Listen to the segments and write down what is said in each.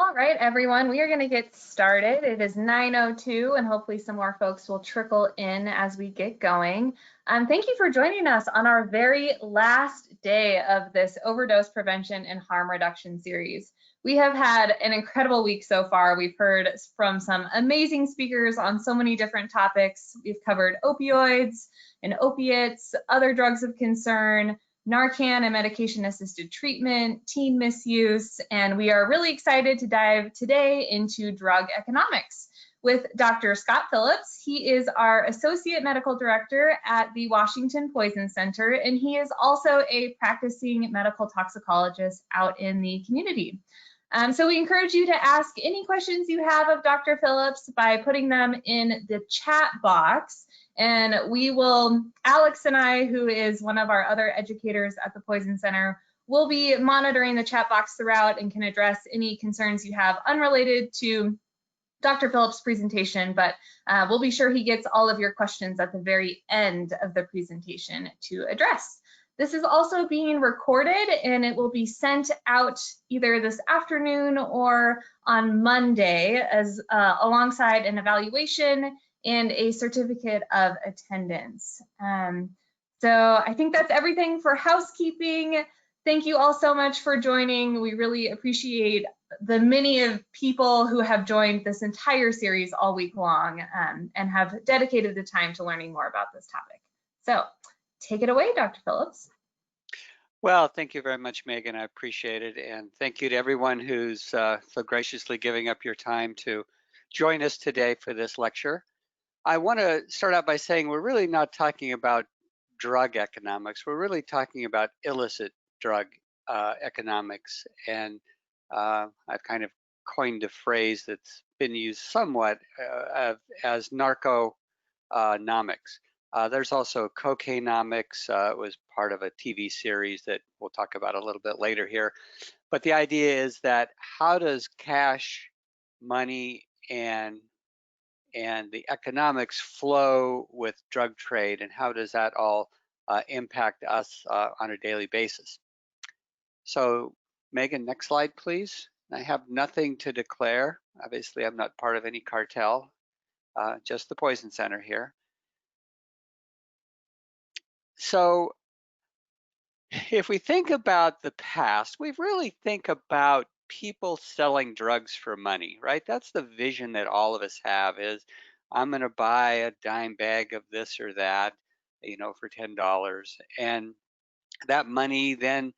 All right, everyone, we are going to get started. It is 9:02, and hopefully some more folks will trickle in as we get going. Thank you for joining us on our very last day of this Overdose Prevention and Harm Reduction series. We have had an incredible week so far. We've heard from some amazing speakers on so many different topics. We've covered opioids and opiates, other drugs of concern, Narcan and medication-assisted treatment, teen misuse, and we are really excited to dive today into drug economics with Dr. Scott Phillips. He is our Associate Medical Director at the Washington Poison Center, and he is also a practicing medical toxicologist out in the community. So we encourage you to ask any questions you have of Dr. Phillips by putting them in the chat box. And we will, Alex and I, who is one of our other educators at the Poison Center, will be monitoring the chat box throughout and can address any concerns you have unrelated to Dr. Phillips' presentation, but we'll be sure he gets all of your questions at the very end of the presentation to address. This is also being recorded and it will be sent out either this afternoon or on Monday as alongside an evaluation and a certificate of attendance. So I think that's everything for housekeeping. Thank you all so much for joining. We really appreciate the many of people who have joined this entire series all week long and have dedicated the time to learning more about this topic. So take it away, Dr. Phillips. Well, thank you very much, Megan. I appreciate it. And thank you to everyone who's so graciously giving up your time to join us today for this lecture. I want to start out by saying we're really not talking about drug economics. We're really talking about illicit drug economics. And I've kind of coined a phrase that's been used somewhat as narconomics. There's also cocainenomics. It was part of a TV series that we'll talk about a little bit later here. But the idea is that how does cash, money, and the economics flow with drug trade, and how does that all impact us on a daily basis? So Megan, next slide, please. I have nothing to declare. Obviously, I'm not part of any cartel, just the Poison Center here. So if we think about the past, we really think about people selling drugs for money, right? That's the vision that all of us have is I'm going to buy a dime bag of this or that, you know, for $10. And that money then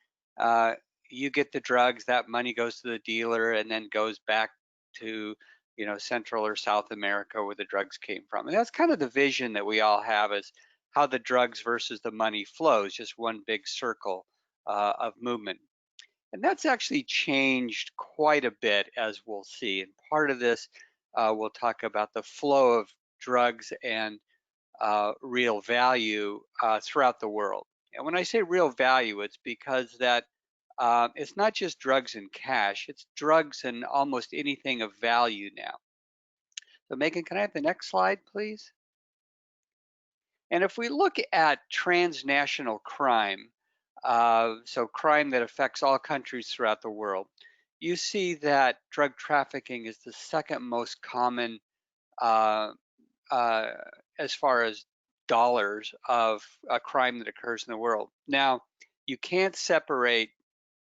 you get the drugs, that money goes to the dealer and then goes back to, you know, Central or South America where the drugs came from. And that's kind of the vision that we all have is how the drugs versus the money flows, just one big circle of movement. And that's actually changed quite a bit, as we'll see. And part of this, we'll talk about the flow of drugs and real value throughout the world. And when I say real value, it's because that it's not just drugs and cash, it's drugs and almost anything of value now. So Megan, can I have the next slide, please? And if we look at transnational crime, so crime that affects all countries throughout the world, you see that drug trafficking is the second most common as far as dollars of a crime that occurs in the world. Now, you can't separate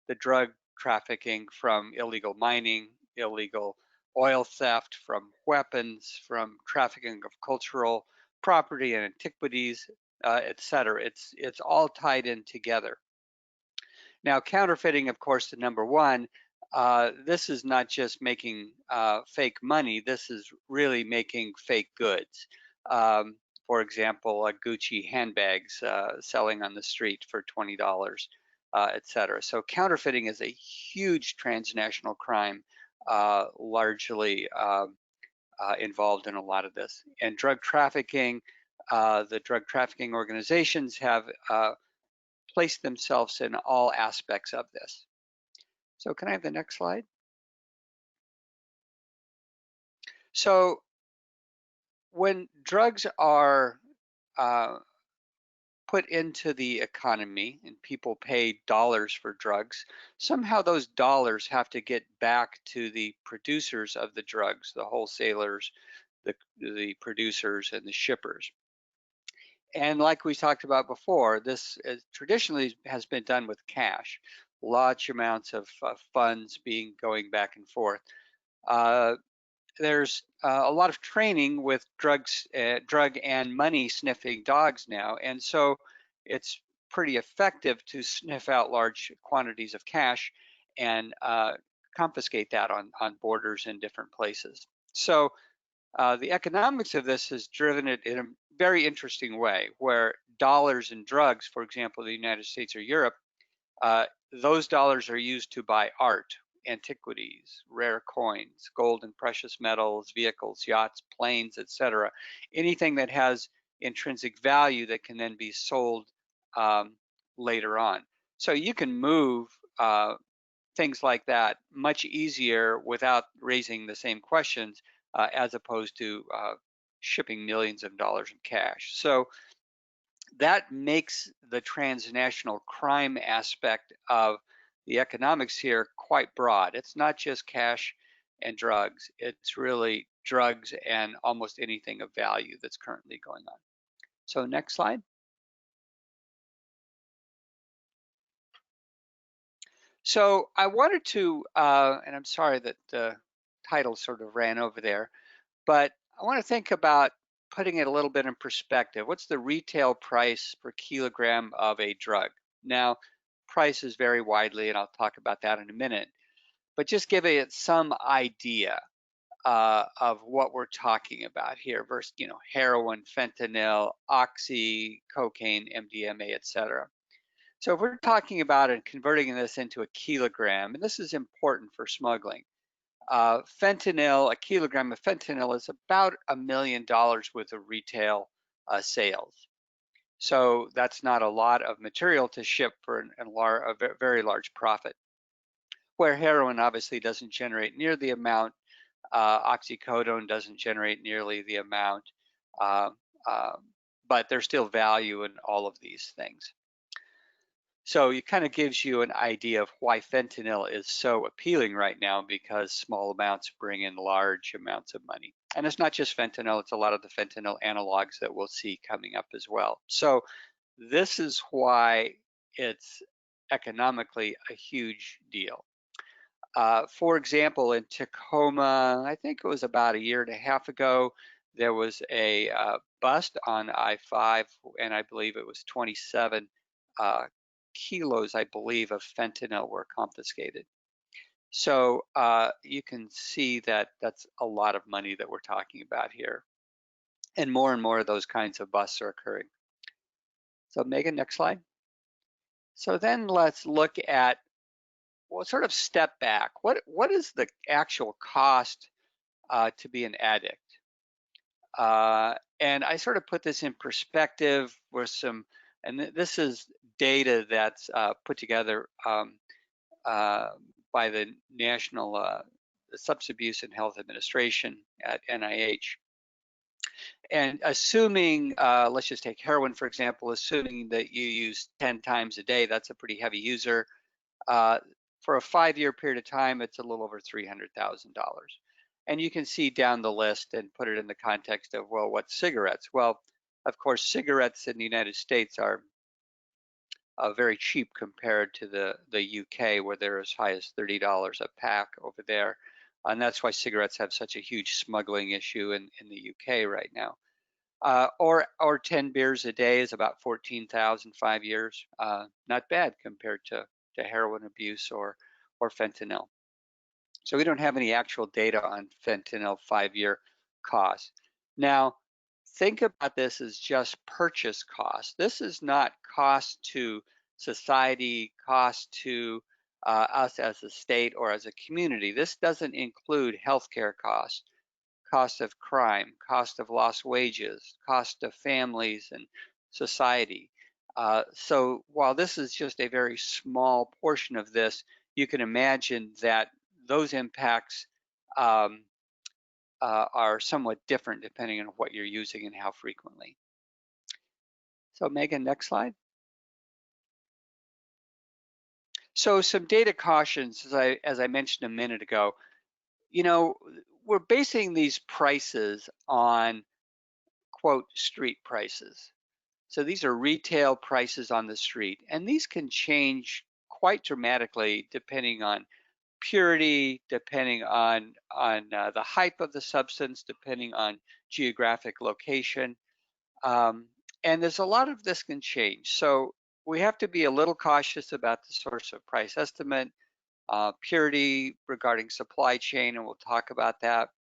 the drug trafficking from illegal mining, illegal oil theft, from weapons, from trafficking of cultural property and antiquities, etc. It's all tied in together. Now, counterfeiting, of course, the number one. This is not just making fake money. This is really making fake goods. For example, Gucci handbags selling on the street for $20, etc. So counterfeiting is a huge transnational crime, largely involved in a lot of this. And drug trafficking, the drug trafficking organizations have placed themselves in all aspects of this. So can I have the next slide? So when drugs are put into the economy and people pay dollars for drugs, somehow those dollars have to get back to the producers of the drugs, the wholesalers, the producers, and the shippers. And like we talked about before, this traditionally has been done with cash, large amounts of funds being going back and forth. There's a lot of training with drug and money sniffing dogs now, and so it's pretty effective to sniff out large quantities of cash and confiscate that on borders in different places. So the economics of this has driven it in a very interesting way, where dollars and drugs, for example, the United States or Europe, those dollars are used to buy art, antiquities, rare coins, gold and precious metals, vehicles, yachts, planes, etc. Anything that has intrinsic value that can then be sold later on. So you can move things like that much easier without raising the same questions as opposed to shipping millions of dollars in cash. So that makes the transnational crime aspect of the economics here quite broad. It's not just cash and drugs, it's really drugs and almost anything of value that's currently going on. So next slide. So I wanted to, and I'm sorry that the title sort of ran over there, but I want to think about putting it a little bit in perspective. What's the retail price per kilogram of a drug? Now, prices vary widely, and I'll talk about that in a minute, but just give it some idea of what we're talking about here versus, heroin, fentanyl, oxy, cocaine, MDMA, etc. So if we're talking about and converting this into a kilogram, and this is important for smuggling, fentanyl, a kilogram of fentanyl is about $1 million worth of retail sales. So that's not a lot of material to ship for a very large profit. Where heroin obviously doesn't generate near the amount, oxycodone doesn't generate nearly the amount, but there's still value in all of these things. So it kind of gives you an idea of why fentanyl is so appealing right now, because small amounts bring in large amounts of money. And it's not just fentanyl, it's a lot of the fentanyl analogs that we'll see coming up as well. So this is why it's economically a huge deal. For example, in Tacoma, I think it was about a year and a half ago, there was a bust on I-5, and I believe it was 27 kilos, I believe, of fentanyl were confiscated. So you can see that that's a lot of money that we're talking about here. And more of those kinds of busts are occurring. So Megan, next slide. So then let's look at, well, sort of step back. What is the actual cost to be an addict? And I sort of put this in perspective with some, and this is data that's put together by the National Substance Abuse and Health Administration at NIH. And assuming, let's just take heroin, for example, assuming that you use 10 times a day, that's a pretty heavy user. For a 5-year period of time, it's a little over $300,000. And you can see down the list and put it in the context of, well, what's cigarettes? Well, of course, cigarettes in the United States are very cheap compared to the UK, where they're as high as $30 a pack over there. And that's why cigarettes have such a huge smuggling issue in the UK right now. Or 10 beers a day is about 14,000, 5 years. Not bad compared to heroin abuse or fentanyl. So we don't have any actual data on fentanyl 5-year costs. Now, think about this as just purchase cost. This is not cost to society, cost to us as a state or as a community. This doesn't include healthcare costs, cost of crime, cost of lost wages, cost of families and society. So while this is just a very small portion of this, you can imagine that those impacts are somewhat different depending on what you're using and how frequently. So Megan, next slide. So some data cautions, as I mentioned a minute ago, we're basing these prices on, quote, street prices. So these are retail prices on the street, and these can change quite dramatically depending on purity, depending on the hype of the substance, depending on geographic location. And there's a lot of this can change. So we have to be a little cautious about the source of price estimate, purity regarding supply chain, and we'll talk about that.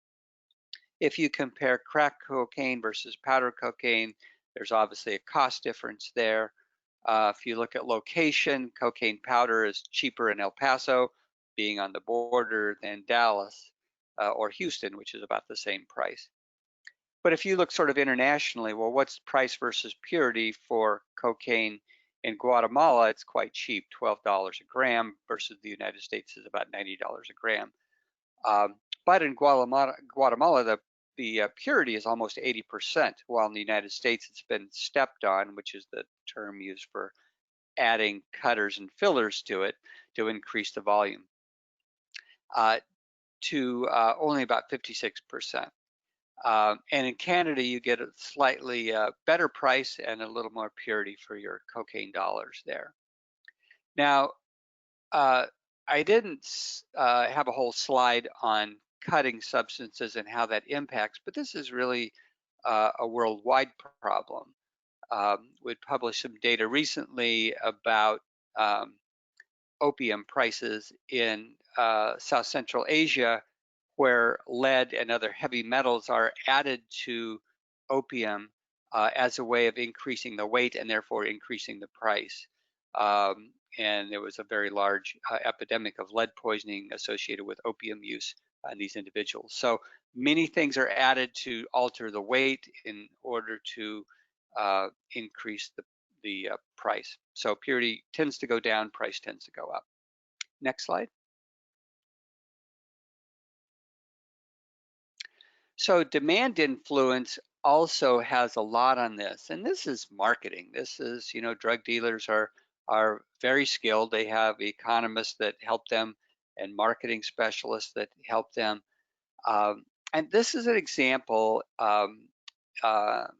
If you compare crack cocaine versus powder cocaine, there's obviously a cost difference there. If you look at location, cocaine powder is cheaper in El Paso, being on the border, than Dallas or Houston, which is about the same price. But if you look sort of internationally, well, what's price versus purity for cocaine in Guatemala? It's quite cheap, $12 a gram, versus the United States is about $90 a gram. But in Guatemala, the purity is almost 80%, while in the United States it's been stepped on, which is the term used for adding cutters and fillers to it to increase the volume, to only about 56%. And in Canada, you get a slightly better price and a little more purity for your cocaine dollars there. Now, I didn't have a whole slide on cutting substances and how that impacts, but this is really a worldwide problem. We published some data recently about opium prices in South Central Asia, where lead and other heavy metals are added to opium as a way of increasing the weight and therefore increasing the price. And there was a very large epidemic of lead poisoning associated with opium use in these individuals. So many things are added to alter the weight in order to increase the price. So purity tends to go down, price tends to go up. Next slide. So demand influence also has a lot on this, and this is marketing. This is, drug dealers are very skilled. They have economists that help them and marketing specialists that help them. And this is an example about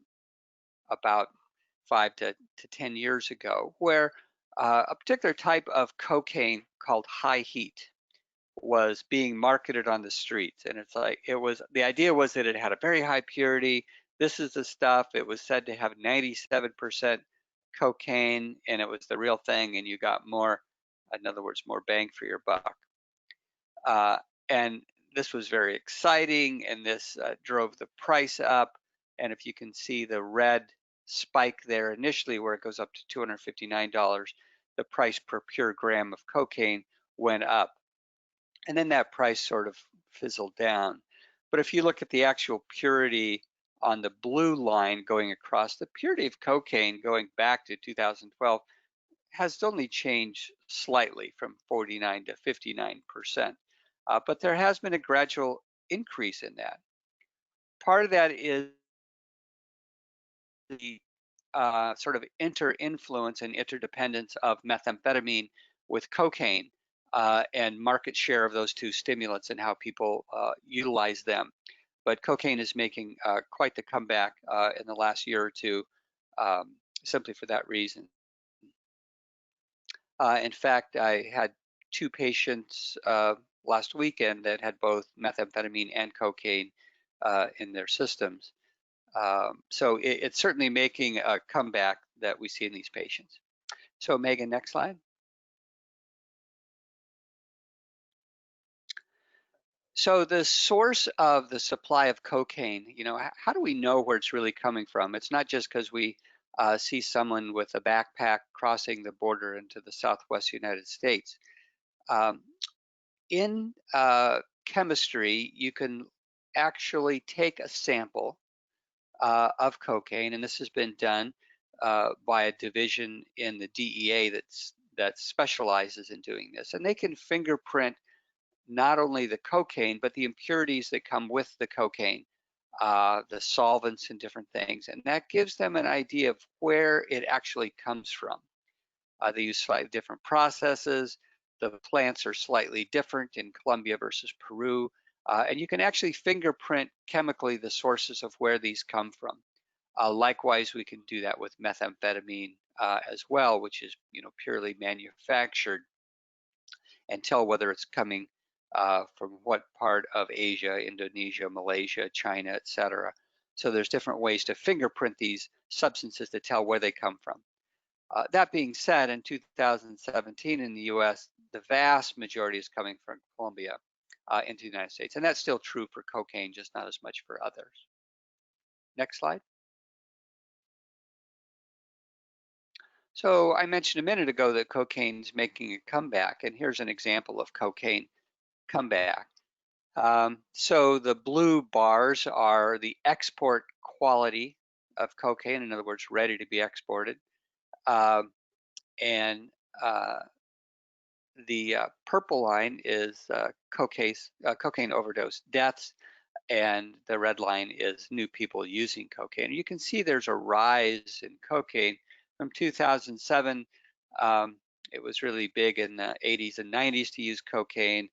5 to 10 years ago, where a particular type of cocaine called high heat was being marketed on the streets. And it's like, the idea was that it had a very high purity. This is the stuff. It was said to have 97% cocaine, and it was the real thing, and you got more, in other words, more bang for your buck. And this was very exciting, and this drove the price up. And if you can see the red spike there initially, where it goes up to $259, the price per pure gram of cocaine went up. And then that price sort of fizzled down. But if you look at the actual purity on the blue line going across, the purity of cocaine going back to 2012 has only changed slightly from 49 to 59%. But there has been a gradual increase in that. Part of that is the sort of inter-influence and interdependence of methamphetamine with cocaine and market share of those two stimulants and how people utilize them. But cocaine is making quite the comeback in the last year or two, simply for that reason. In fact, I had 2 patients last weekend that had both methamphetamine and cocaine in their systems. So it's certainly making a comeback that we see in these patients. So Megan, next slide. So the source of the supply of cocaine, how do we know where it's really coming from? It's not just because we see someone with a backpack crossing the border into the Southwest United States. In chemistry, you can actually take a sample of cocaine, and this has been done by a division in the DEA that specializes in doing this, and they can fingerprint not only the cocaine but the impurities that come with the cocaine, the solvents and different things, and that gives them an idea of where it actually comes from. They use slightly different processes. The plants are slightly different in Colombia versus Peru, and you can actually fingerprint chemically the sources of where these come from. Likewise, we can do that with methamphetamine as well, which is purely manufactured, and tell whether it's coming from what part of Asia, Indonesia, Malaysia, China, etc. So there's different ways to fingerprint these substances to tell where they come from. That being said, in 2017 in the US, the vast majority is coming from Colombia into the United States. And that's still true for cocaine, just not as much for others. Next slide. So I mentioned a minute ago that cocaine's making a comeback, and here's an example of cocaine comeback. So the blue bars are the export quality of cocaine, in other words, ready to be exported. And the purple line is cocaine overdose deaths, and the red line is new people using cocaine. You can see there's a rise in cocaine from 2007. It was really big in the 80s and 90s to use cocaine.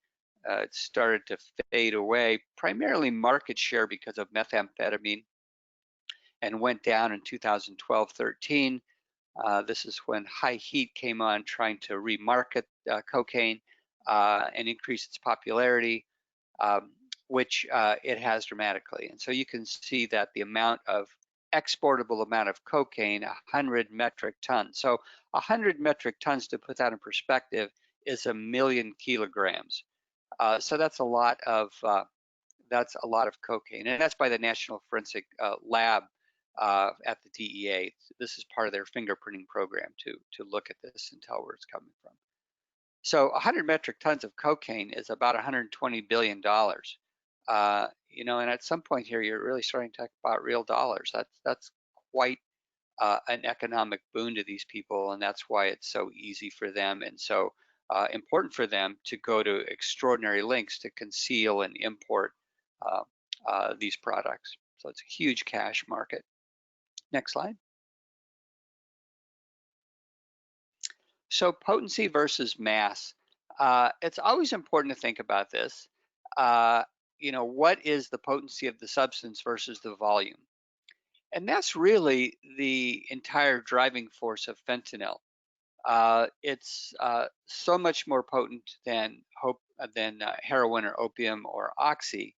It started to fade away, primarily market share because of methamphetamine, and went down in 2012-13. This is when high heat came on trying to remarket cocaine and increase its popularity, which it has dramatically. And so you can see that the exportable amount of cocaine, 100 metric tons. So 100 metric tons, to put that in perspective, is 1 million kilograms. So that's a lot of cocaine, and that's by the National Forensic Lab at the DEA. This is part of their fingerprinting program to look at this and tell where it's coming from. So 100 metric tons of cocaine is about $120 billion. And at some point here, you're really starting to talk about real dollars. That's quite an economic boon to these people, and that's why it's so easy for them and so important for them to go to extraordinary lengths to conceal and import these products. So it's a huge cash market. Next slide. So potency versus mass. It's always important to think about this. What is the potency of the substance versus the volume? And that's really the entire driving force of fentanyl. It's so much more potent than heroin or opium or oxy,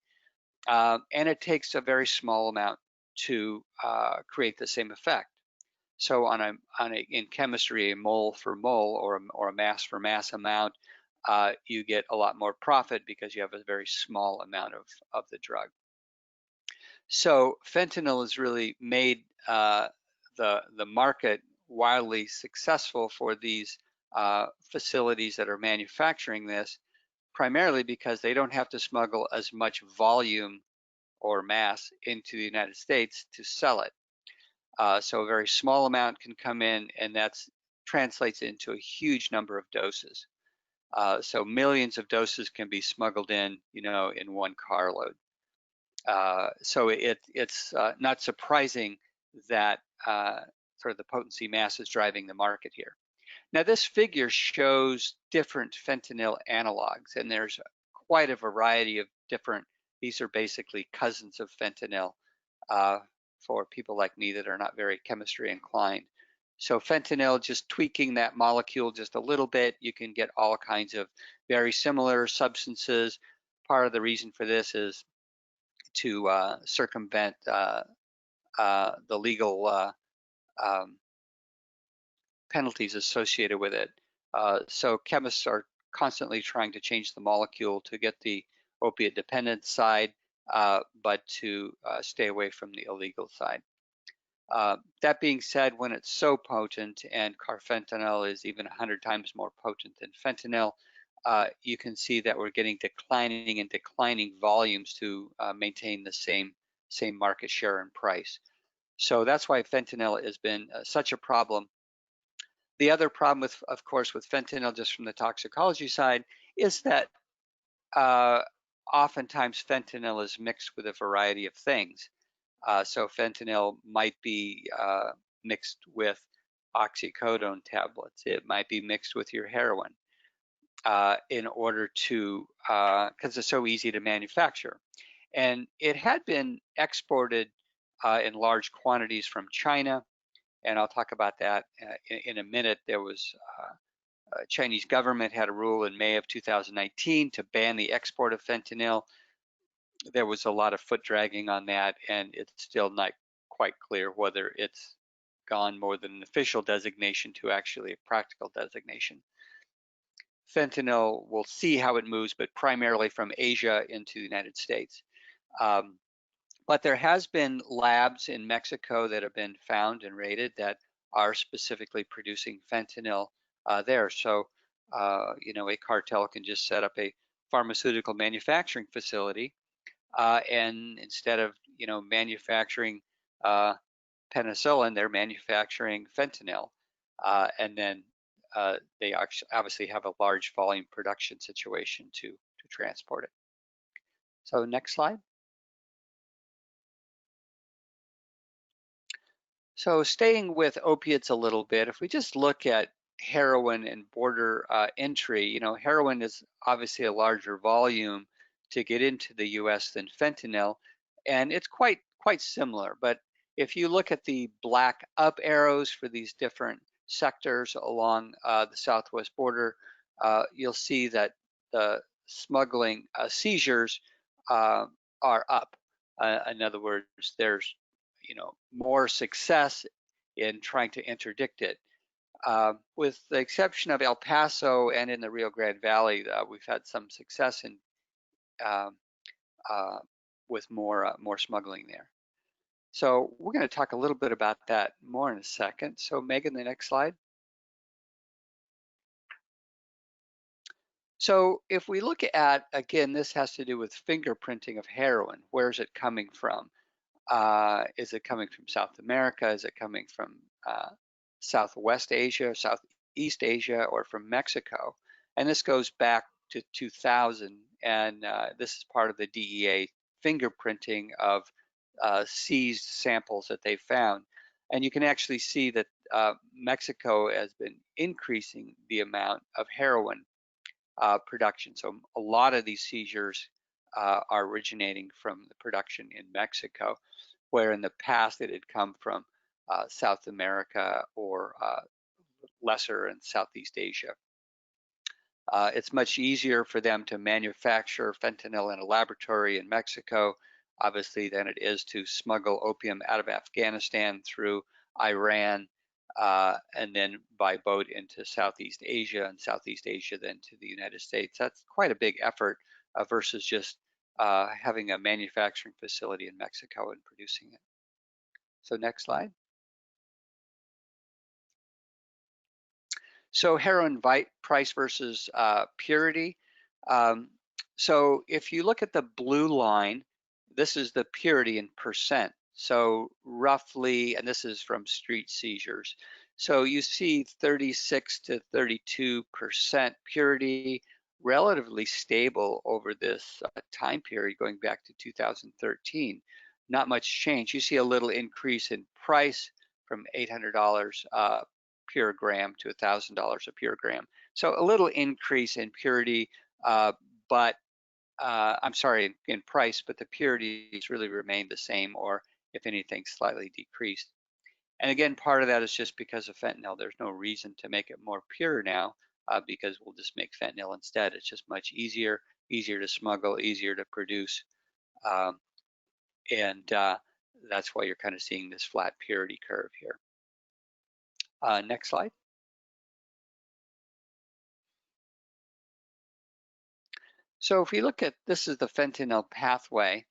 and it takes a very small amount to create the same effect. So in chemistry, a mole for mole or a mass for mass amount, you get a lot more profit because you have a very small amount of the drug. So fentanyl has really made the market wildly successful for these facilities that are manufacturing this, primarily because they don't have to smuggle as much volume or mass into the United States to sell it. So a very small amount can come in, and that translates into a huge number of doses. So millions of doses can be smuggled in, in one carload. So it's not surprising that sort of the potency mass is driving the market here. Now this figure shows different fentanyl analogs, and there's quite a variety of different. These are basically cousins of fentanyl for people like me that are not very chemistry inclined. So fentanyl, just tweaking that molecule just a little bit, you can get all kinds of very similar substances. Part of the reason for this is to circumvent the legal penalties associated with it. So chemists are constantly trying to change the molecule to get the opiate dependent side, but to stay away from the illegal side. That being said, when it's so potent, and carfentanil is even 100 times more potent than fentanyl, you can see that we're getting declining volumes to maintain the same market share and price. So that's why fentanyl has been such a problem. The other problem, of course, with fentanyl, just from the toxicology side, is that oftentimes fentanyl is mixed with a variety of things. So fentanyl might be mixed with oxycodone tablets. It might be mixed with your heroin in order to, because it's so easy to manufacture. And it had been exported in large quantities from China, and I'll talk about that in a minute. There was Chinese government had a rule in May of 2019 to ban the export of fentanyl. There was a lot of foot dragging on that, and it's still not quite clear whether it's gone more than an official designation to actually a practical designation. Fentanyl, we'll see how it moves, but primarily from Asia into the United States. But there has been labs in Mexico that have been found and raided that are specifically producing fentanyl there. So, you know, a cartel can just set up a pharmaceutical manufacturing facility, and instead of, you know, manufacturing penicillin, they're manufacturing fentanyl, and then they obviously have a large volume production situation to transport it. So next slide. So staying with opiates a little bit, if we just look at heroin and border entry, you know, heroin is obviously a larger volume to get into the US than fentanyl, and it's quite similar. But if you look at the black up arrows for these different sectors along the southwest border, you'll see that the smuggling seizures are up. In other words, there's, you know, more success in trying to interdict it. With the exception of El Paso and in the Rio Grande Valley, we've had some success in with more smuggling there. So we're going to talk a little bit about that more in a second. So Megan, the next slide. So if we look at, again, this has to do with fingerprinting of heroin. Where is it coming from? Is it coming from South America? Is it coming from Southwest Asia, Southeast Asia, or from Mexico? And this goes back to 2000, and this is part of the DEA fingerprinting of seized samples that they found. And you can actually see that Mexico has been increasing the amount of heroin production. So a lot of these seizures are originating from the production in Mexico, where in the past it had come from South America or lesser in Southeast Asia. It's much easier for them to manufacture fentanyl in a laboratory in Mexico, obviously, than it is to smuggle opium out of Afghanistan through Iran and then by boat into Southeast Asia, and Southeast Asia then to the United States. That's quite a big effort versus just having a manufacturing facility in Mexico and producing it. So next slide. So heroin price versus purity. So if you look at the blue line, this is the purity in percent. So roughly, and this is from street seizures. So you see 36 to 32% purity, relatively stable over this time period going back to 2013. Not much change. You see a little increase in price from $800 pure gram to $1,000 a pure gram. So a little increase in purity, but I'm sorry, in price, but the purities really remained the same, or if anything, slightly decreased. And again, part of that is just because of fentanyl. There's no reason to make it more pure now because we'll just make fentanyl instead. It's just much easier to smuggle, easier to produce. And that's why you're kind of seeing this flat purity curve here. Next slide. So if we look at, this is the fentanyl pathway,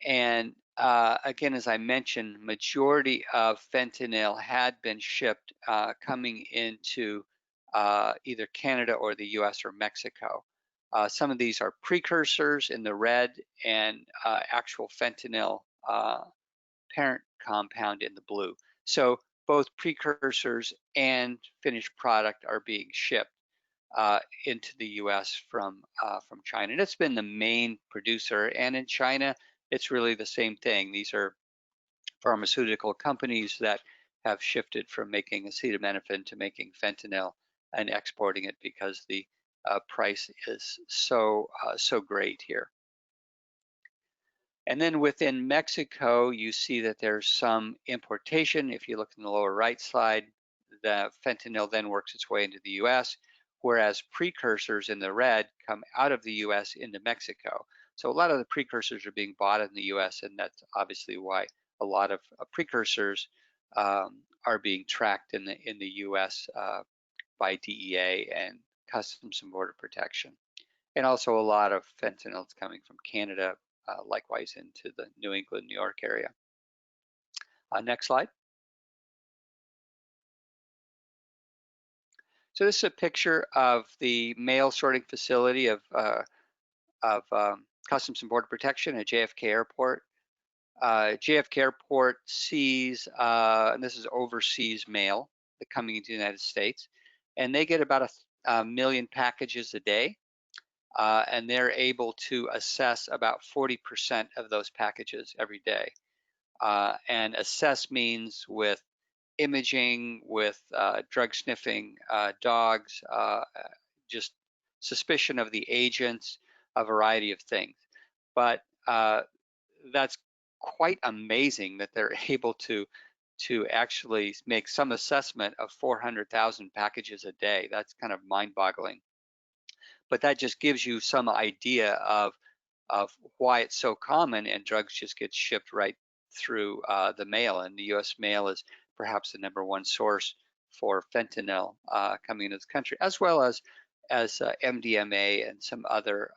and again, as I mentioned, majority of fentanyl had been shipped coming into either Canada or the US or Mexico. Some of these are precursors in the red and actual fentanyl parent compound in the blue. So both precursors and finished product are being shipped. into the U.S. from China. And it's been the main producer. And in China, it's really the same thing. These are pharmaceutical companies that have shifted from making acetaminophen to making fentanyl and exporting it because the price is so great here. And then within Mexico, you see that there's some importation. If you look in the lower right side, the fentanyl then works its way into the US, whereas precursors in the red come out of the US into Mexico. So a lot of the precursors are being bought in the US, and that's obviously why a lot of precursors are being tracked in the US by DEA and Customs and Border Protection. And also a lot of fentanyl is coming from Canada, likewise into the New England, New York area. Next slide. So this is a picture of the mail sorting facility of Customs and Border Protection at JFK Airport. JFK Airport sees, and this is overseas mail coming into the United States, and they get about a million packages a day. And they're able to assess about 40% of those packages every day. And assess means with imaging, with drug sniffing dogs, just suspicion of the agents, a variety of things. But that's quite amazing that they're able to actually make some assessment of 400,000 packages a day. That's kind of mind-boggling. But that just gives you some idea of why it's so common, and drugs just get shipped right through the mail. And the U.S. mail is perhaps the #1 source for fentanyl coming into this country, as well as MDMA and some other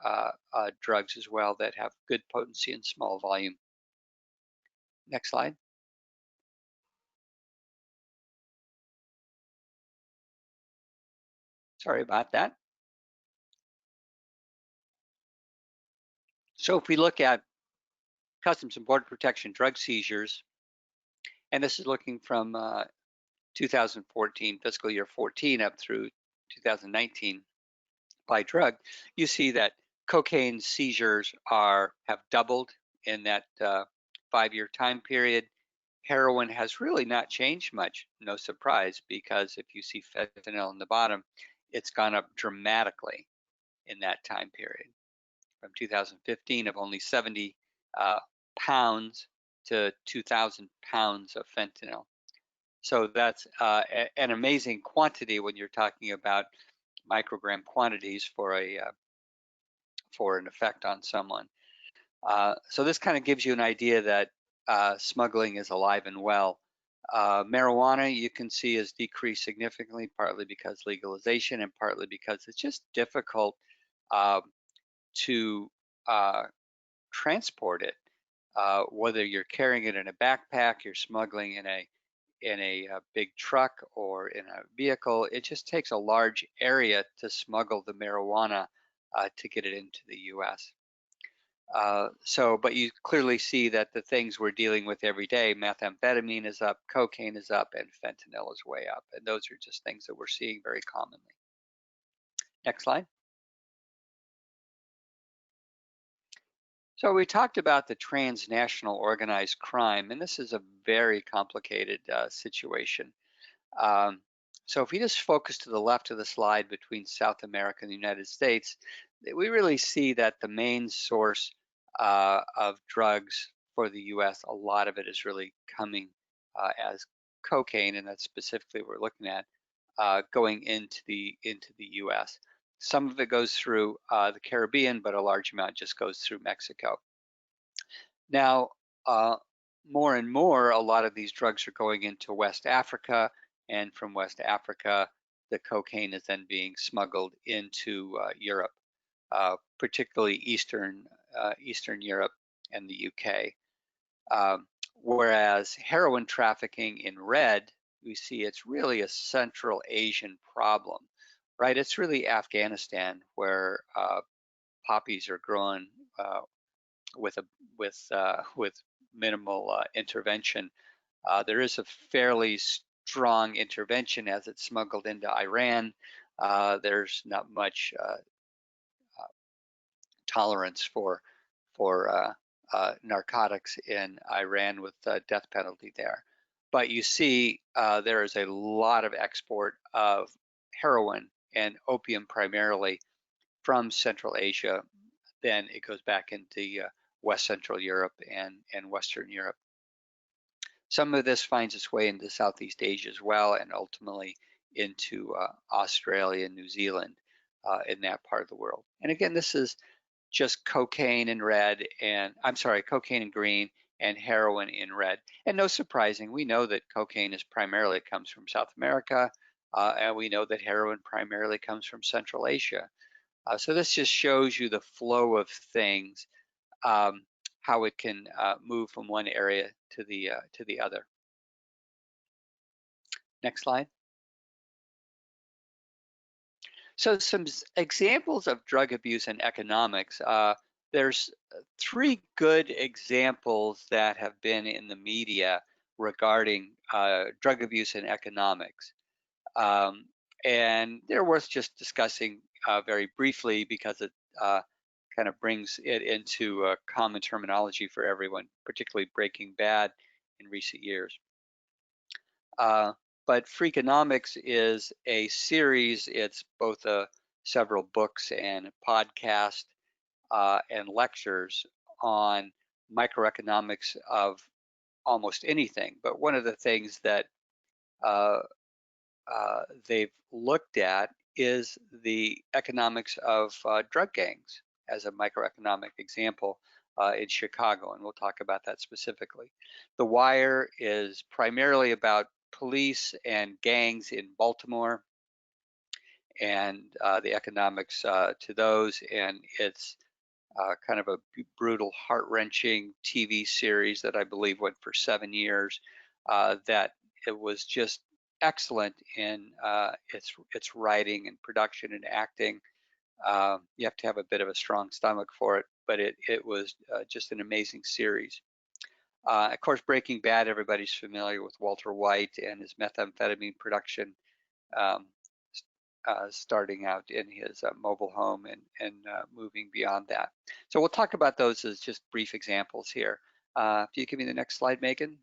drugs as well that have good potency and small volume. Next slide. Sorry about that. So if we look at Customs and Border Protection drug seizures, and this is looking from 2014, fiscal year 14 up through 2019 by drug, you see that cocaine seizures have doubled in that 5-year time period. Heroin has really not changed much, no surprise, because if you see fentanyl in the bottom, it's gone up dramatically in that time period. From 2015 of only 70 pounds to 2,000 pounds of fentanyl. So that's an amazing quantity when you're talking about microgram quantities for an effect on someone. So this kind of gives you an idea that smuggling is alive and well. Marijuana, you can see, has decreased significantly, partly because legalization and partly because it's just difficult to transport it. Whether you're carrying it in a backpack, you're smuggling in a big truck or in a vehicle, it just takes a large area to smuggle the marijuana to get it into the U.S. But you clearly see that the things we're dealing with every day, methamphetamine is up, cocaine is up, and fentanyl is way up. And those are just things that we're seeing very commonly. Next slide. So we talked about the transnational organized crime, and this is a very complicated situation. So if we just focus to the left of the slide between South America and the United States, we really see that the main source of drugs for the US, a lot of it is really coming as cocaine, and that's specifically what we're looking at going into the US. Some of it goes through the Caribbean, but a large amount just goes through Mexico. Now, more and more, a lot of these drugs are going into West Africa, and from West Africa, the cocaine is then being smuggled into Europe, particularly Eastern Europe and the UK. Whereas heroin trafficking in red, we see it's really a Central Asian problem, right? It's really Afghanistan where poppies are grown with minimal intervention. There is a fairly strong intervention as it's smuggled into Iran, there's not much tolerance for narcotics in Iran with the death penalty there. But you see, there is a lot of export of heroin and opium primarily from Central Asia. Then it goes back into West Central Europe and Western Europe. Some of this finds its way into Southeast Asia as well, and ultimately into Australia and New Zealand in that part of the world. And again, this is just cocaine in red, and I'm sorry, cocaine in green and heroin in red. And no surprising, we know that cocaine is primarily comes from South America, and we know that heroin primarily comes from Central Asia. So this just shows you the flow of things, how it can move from one area to the other. Next slide. So some examples of drug abuse and economics. There's three good examples that have been in the media regarding drug abuse and economics. And they're worth just discussing very briefly because it kind of brings it into common terminology for everyone, particularly Breaking Bad in recent years. But Freakonomics is a series. It's both several books and podcast and lectures on microeconomics of almost anything. But one of the things that they've looked at is the economics of drug gangs as a microeconomic example in Chicago, and we'll talk about that specifically. The Wire is primarily about police and gangs in Baltimore and the economics to those, and it's kind of a brutal, heart-wrenching TV series that I believe went for 7 years. That it was just excellent in its writing and production and acting. You have to have a bit of a strong stomach for it, but it was just an amazing series. Of course, Breaking Bad, everybody's familiar with Walter White and his methamphetamine production, starting out in his mobile home and moving beyond that. So we'll talk about those as just brief examples here. If you give me the next slide, Megan.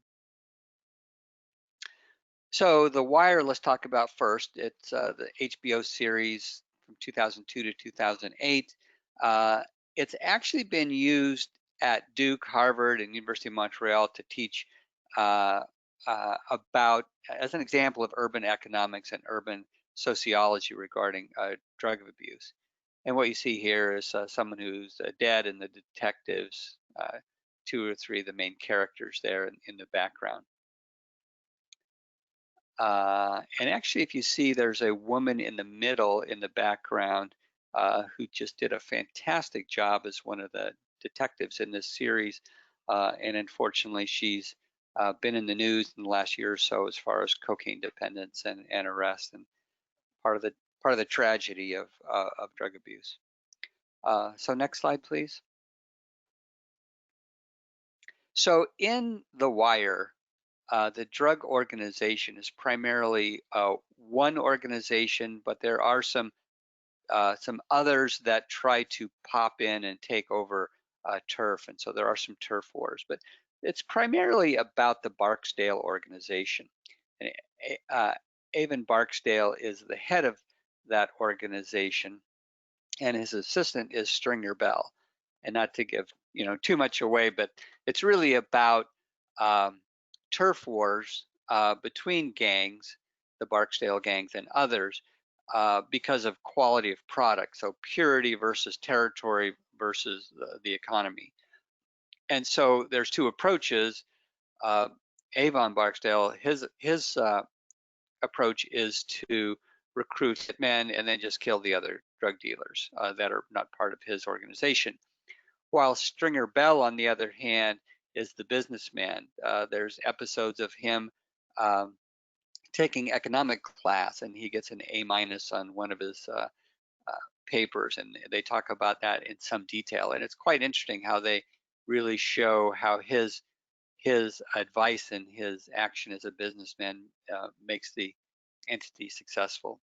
So The Wire, let's talk about first. It's the HBO series from 2002 to 2008. It's actually been used at Duke, Harvard, and University of Montreal to teach about, as an example of urban economics and urban sociology regarding drug abuse. And what you see here is someone who's dead and the detectives, 2 or 3 of the main characters there in the background. And actually, if you see, there's a woman in the middle in the background who just did a fantastic job as one of the detectives in this series. And unfortunately, she's been in the news in the last year or so as far as cocaine dependence and arrest, and part of the tragedy of drug abuse. So next slide, please. So in The Wire, the drug organization is primarily one organization, but there are some others that try to pop in and take over turf, and so there are some turf wars. But it's primarily about the Barksdale organization. And Avon Barksdale is the head of that organization, and his assistant is Stringer Bell. And not to give too much away, but it's really about turf wars between gangs, the Barksdale gangs and others, because of quality of product. So purity versus territory versus the economy. And so there's 2 approaches. Avon Barksdale, his approach is to recruit hitmen and then just kill the other drug dealers that are not part of his organization. While Stringer Bell, on the other hand, is the businessman. There's episodes of him taking economic class, and he gets an A- on one of his papers, and they talk about that in some detail. And it's quite interesting how they really show how his advice and his action as a businessman makes the entity successful.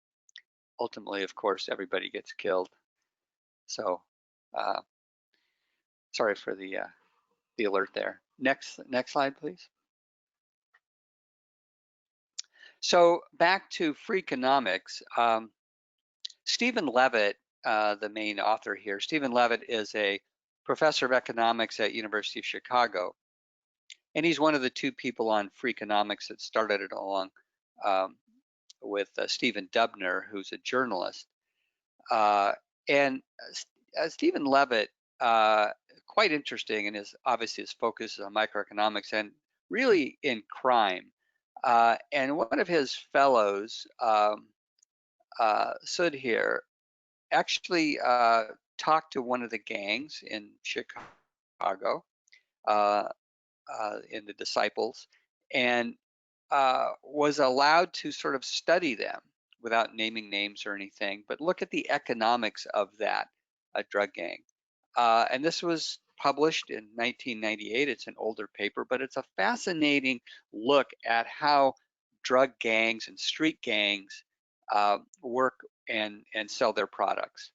ultimately, of course, everybody gets killed. So sorry for the alert there. Next slide, please. So back to Freakonomics. Stephen Levitt, the main author here, Stephen Levitt is a professor of economics at University of Chicago. And he's one of the two people on Freakonomics that started it along with Stephen Dubner, who's a journalist. And Stephen Levitt, quite interesting, and obviously his focus is on microeconomics and really in crime. And one of his fellows, Sud here, actually talked to one of the gangs in Chicago, in the Disciples, and was allowed to sort of study them without naming names or anything, but look at the economics of that drug gang. And this was published in 1998. It's an older paper, but it's a fascinating look at how drug gangs and street gangs work and sell their products.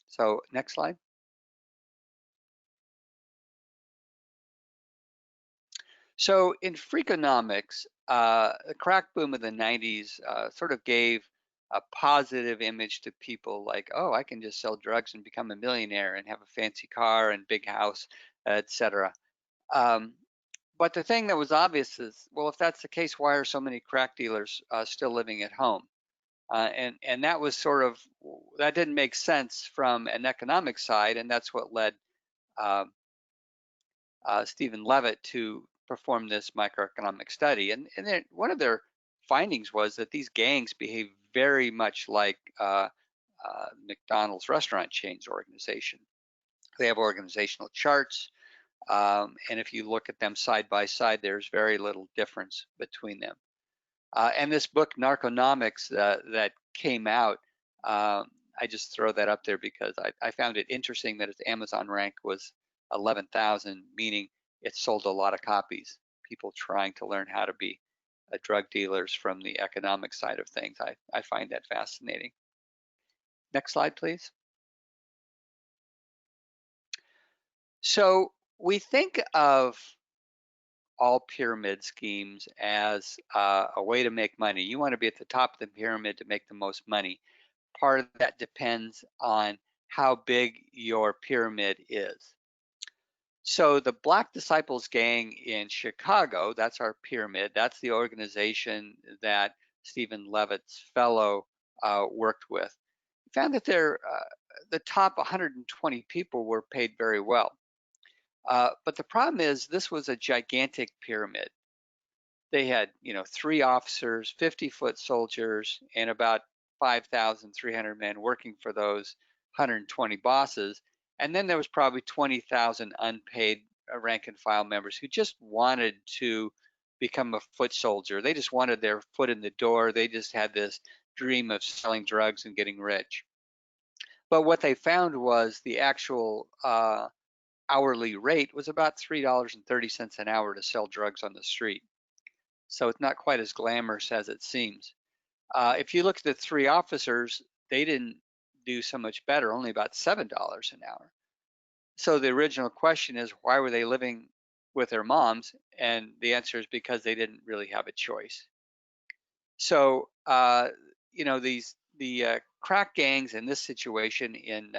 So next slide. So in Freakonomics, the crack boom of the 90s sort of gave a positive image to people like, oh, I can just sell drugs and become a millionaire and have a fancy car and big house, etc. But the thing that was obvious is, well, if that's the case, why are so many crack dealers still living at home? And that was sort of, that didn't make sense from an economic side, and that's what led Stephen Levitt to perform this microeconomic study. And then one of their findings was that these gangs behave very much like McDonald's restaurant chains organization. They have organizational charts, and if you look at them side by side, there's very little difference between them. And this book, Narconomics, that came out, I just throw that up there because I found it interesting that its Amazon rank was 11,000, meaning it sold a lot of copies. People trying to learn how to be drug dealers from the economic side of things. I find that fascinating. Next slide, please. So we think of all pyramid schemes as a way to make money. You want to be at the top of the pyramid to make the most money. Part of that depends on how big your pyramid is. So the Black Disciples gang in Chicago, that's our pyramid. That's the organization that Stephen Levitt's fellow worked with. Found that the top 120 people were paid very well. But the problem is this was a gigantic pyramid. They had, 3 officers, 50-foot soldiers, and about 5,300 men working for those 120 bosses. And then there was probably 20,000 unpaid rank and file members who just wanted to become a foot soldier. They just wanted their foot in the door. They just had this dream of selling drugs and getting rich. But what they found was the actual hourly rate was about $3.30 an hour to sell drugs on the street. So it's not quite as glamorous as it seems. If you look at the 3 officers, they didn't do so much better, only about $7 an hour. So the original question is, why were they living with their moms? And the answer is because they didn't really have a choice. So, the crack gangs in this situation in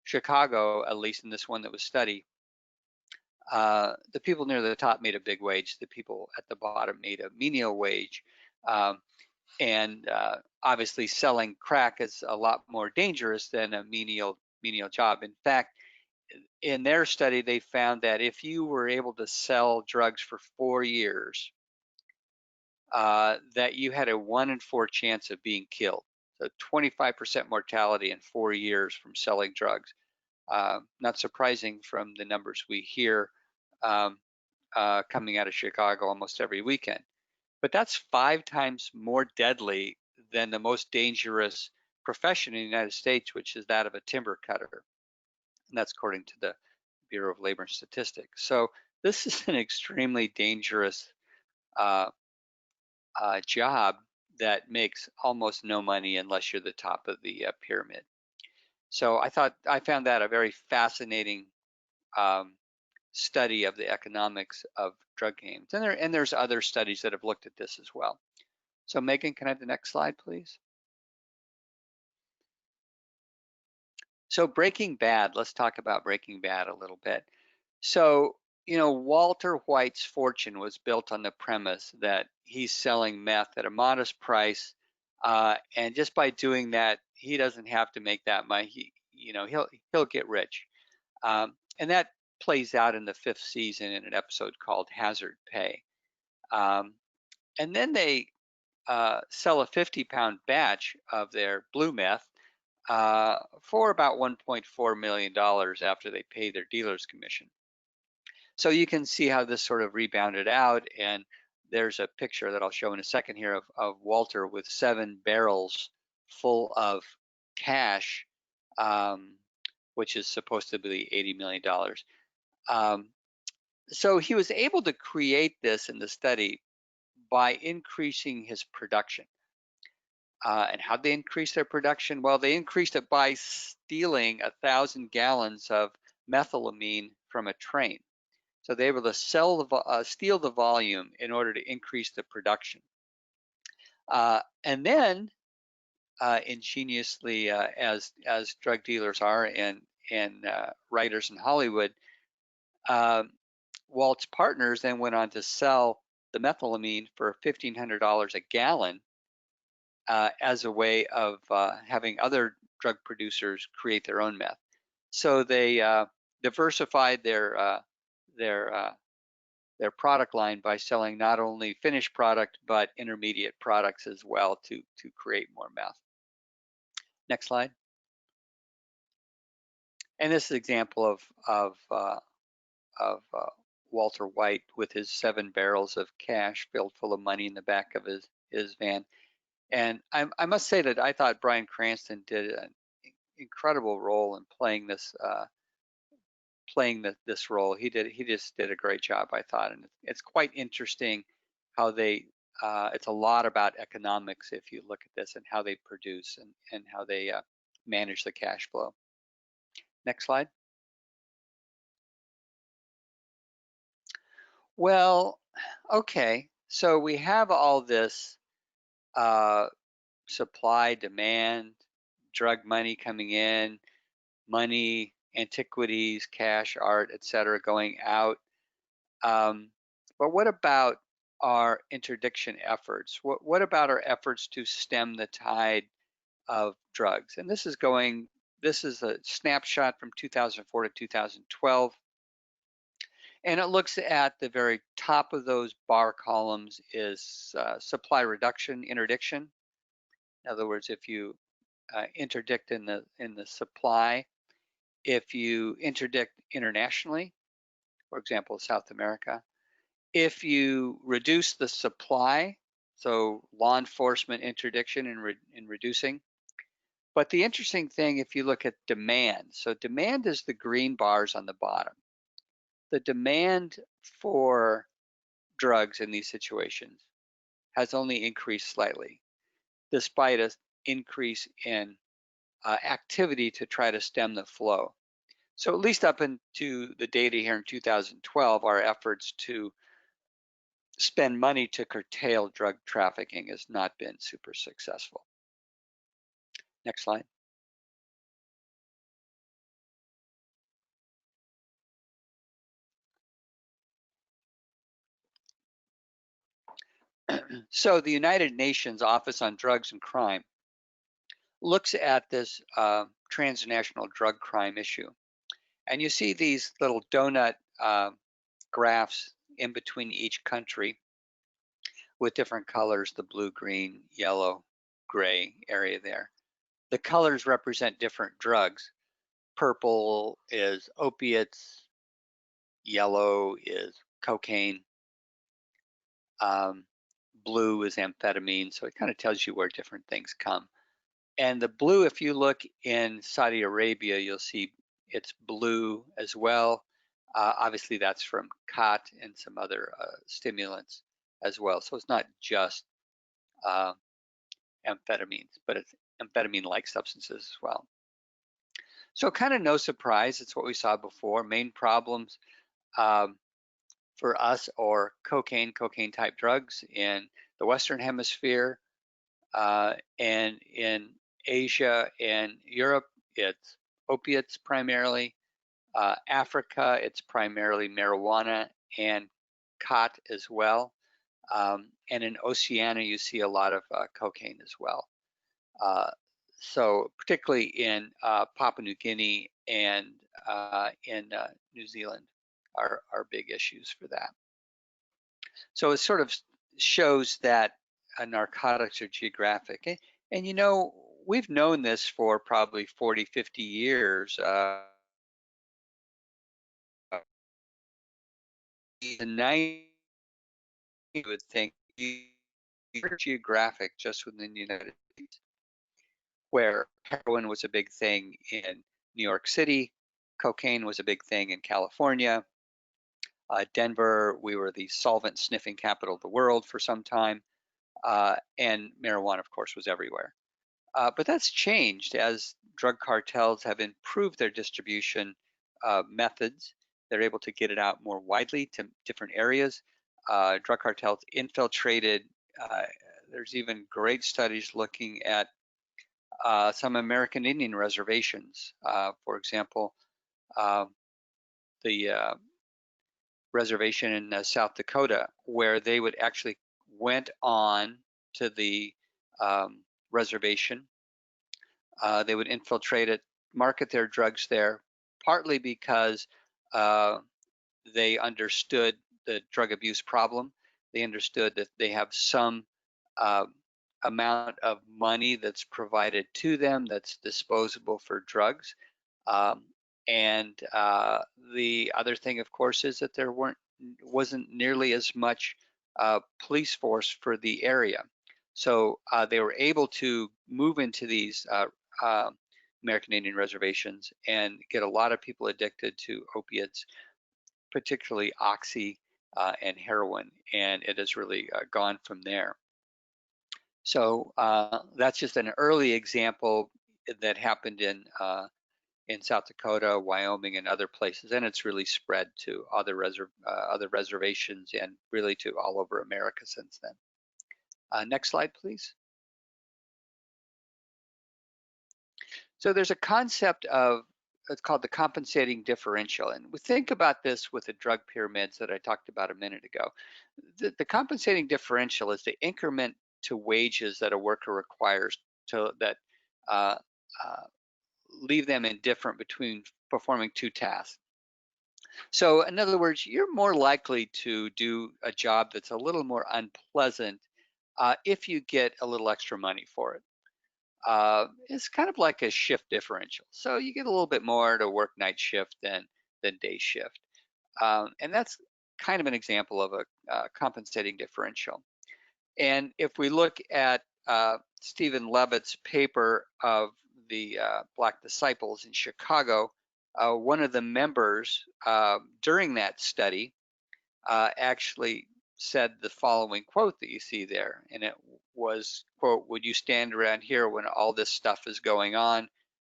Chicago, at least in this one that was studied, the people near the top made a big wage. The people at the bottom made a menial wage. And obviously selling crack is a lot more dangerous than a menial job. In fact, in their study, they found that if you were able to sell drugs for 4 years, that you had a 1 in 4 chance of being killed. So 25% mortality in 4 years from selling drugs. Not surprising from the numbers we hear coming out of Chicago almost every weekend. But that's 5 times more deadly than the most dangerous profession in the United States, which is that of a timber cutter. And that's according to the Bureau of Labor and Statistics. So this is an extremely dangerous job that makes almost no money unless you're the top of the pyramid. So I found that a very fascinating study of the economics of drug games, and there's other studies that have looked at this as well. So Megan, can I have the next slide, please? So Breaking Bad, let's talk about Breaking Bad a little bit. So, Walter White's fortune was built on the premise that he's selling meth at a modest price, and just by doing that, he doesn't have to make that money. He'll get rich, and that plays out in the 5th season in an episode called Hazard Pay. And then they sell a 50-pound batch of their blue meth for about $1.4 million after they pay their dealer's commission. So you can see how this sort of rebounded out, and there's a picture that I'll show in a second here of Walter with 7 barrels full of cash, which is supposed to be $80 million. So he was able to create this in the study by increasing his production. And how'd they increase their production? Well, they increased it by stealing 1,000 gallons of methylamine from a train. So they were able to steal the volume in order to increase the production. And then, ingeniously, as drug dealers are and writers in Hollywood, Walt's partners then went on to sell the methylamine for $1,500 a gallon as a way of having other drug producers create their own meth. So they diversified their product line by selling not only finished product but intermediate products as well to create more meth. Next slide. And this is an example of Walter White with his 7 barrels of cash filled full of money in the back of his van. And I must say that I thought Bryan Cranston did an incredible role in playing this role. He just did a great job, I thought, and it's quite interesting how they. It's a lot about economics if you look at this and how they produce and how they manage the cash flow. Next slide. Well, okay, so we have all this supply, demand, drug money coming in, money, antiquities, cash, art, etc., going out. But what about our interdiction efforts? What about our efforts to stem the tide of drugs? And this is a snapshot from 2004 to 2012. And it looks at the very top of those bar columns is supply reduction, interdiction. In other words, if you interdict in the supply, if you interdict internationally, for example, South America, if you reduce the supply, so law enforcement interdiction in reducing. But the interesting thing, if you look at demand, so demand is the green bars on the bottom. The demand for drugs in these situations has only increased slightly, despite an increase in activity to try to stem the flow. So at least up into the data here in 2012, our efforts to spend money to curtail drug trafficking has not been super successful. Next slide. So the United Nations Office on Drugs and Crime looks at this transnational drug crime issue. And you see these little donut graphs in between each country with different colors, the blue, green, yellow, gray area there. The colors represent different drugs. Purple is opiates, yellow is cocaine, blue is amphetamine, so it kind of tells you where different things come. And the blue, if you look in Saudi Arabia, you'll see it's blue as well. Obviously, that's from khat and some other stimulants as well. So it's not just amphetamines, but it's amphetamine-like substances as well. So kind of no surprise, it's what we saw before. Main problems for us are cocaine type drugs in the Western Hemisphere, and in Asia and Europe, it's opiates primarily. Africa, it's primarily marijuana and khat as well. And in Oceania, you see a lot of cocaine as well. So particularly in Papua New Guinea and in New Zealand are big issues for that. So it sort of shows that narcotics are geographic. And you know, we've known this for probably 40, 50 years. The 90s, you would think, geographic just within the United States, where heroin was a big thing in New York City, cocaine was a big thing in California, Denver, we were the solvent sniffing capital of the world for some time, and marijuana, of course, was everywhere. But that's changed as drug cartels have improved their distribution methods. They're able to get it out more widely to different areas. Drug cartels infiltrated. There's even great studies looking at some American Indian reservations. For example, the reservation in South Dakota, where they would actually went on to the reservation. They would infiltrate it, market their drugs there, partly because they understood the drug abuse problem. They understood that they have some amount of money that's provided to them that's disposable for drugs. And the other thing, of course, is that there wasn't nearly as much police force for the area. So they were able to move into these American Indian reservations and get a lot of people addicted to opiates, particularly oxy and heroin, and it has really gone from there. So that's just an early example that happened in South Dakota, Wyoming, and other places, and it's really spread to other reservations and really to all over America since then. Next slide, please. So there's a concept of, it's called the compensating differential, and we think about this with the drug pyramids that I talked about a minute ago. The compensating differential is the increment to wages that a worker requires to that leave them indifferent between performing two tasks. So in other words, you're more likely to do a job that's a little more unpleasant if you get a little extra money for it. It's kind of like a shift differential. So you get a little bit more to work night shift than day shift. And that's kind of an example of a compensating differential. And if we look at Stephen Levitt's paper of the Black Disciples in Chicago, one of the members during that study actually said the following quote that you see there, and it was, quote, "Would you stand around here when all this stuff is going on?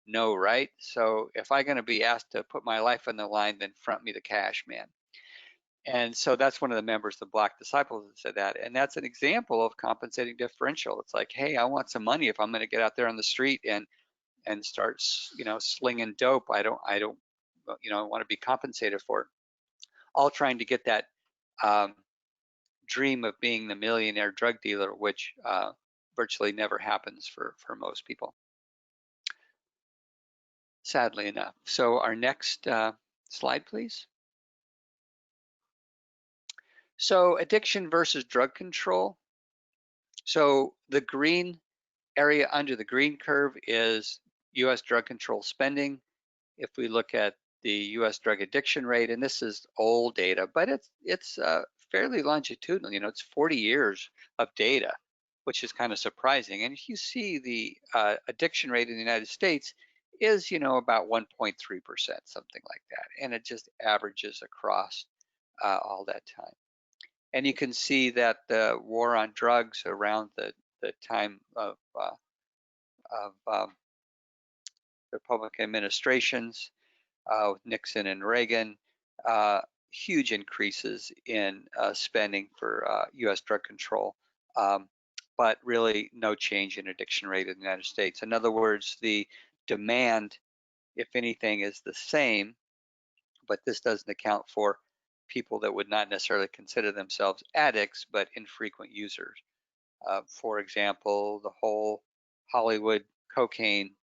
No, right? So if I'm going to be asked to put my life on the line, then front me the cash, man." And so that's one of the members of the Black Disciples that said that, and that's an example of compensating differential. It's like, hey, I want some money if I'm going to get out there on the street and start, slinging dope. I don't, want to be compensated for it. All trying to get that dream of being the millionaire drug dealer, which virtually never happens for most people, sadly enough. So our next slide, please. So addiction versus drug control. So the green area under the green curve is U.S. drug control spending. If we look at the U.S. drug addiction rate, and this is old data, but it's fairly longitudinal. It's 40 years of data, which is kind of surprising. And you see the addiction rate in the United States is, about 1.3%, something like that, and it just averages across all that time. And you can see that the war on drugs around the time of Republican administrations with Nixon and Reagan, huge increases in spending for U.S. drug control, but really no change in addiction rate in the United States. In other words, the demand, if anything, is the same, but this doesn't account for people that would not necessarily consider themselves addicts, but infrequent users. For example, the whole Hollywood cocaine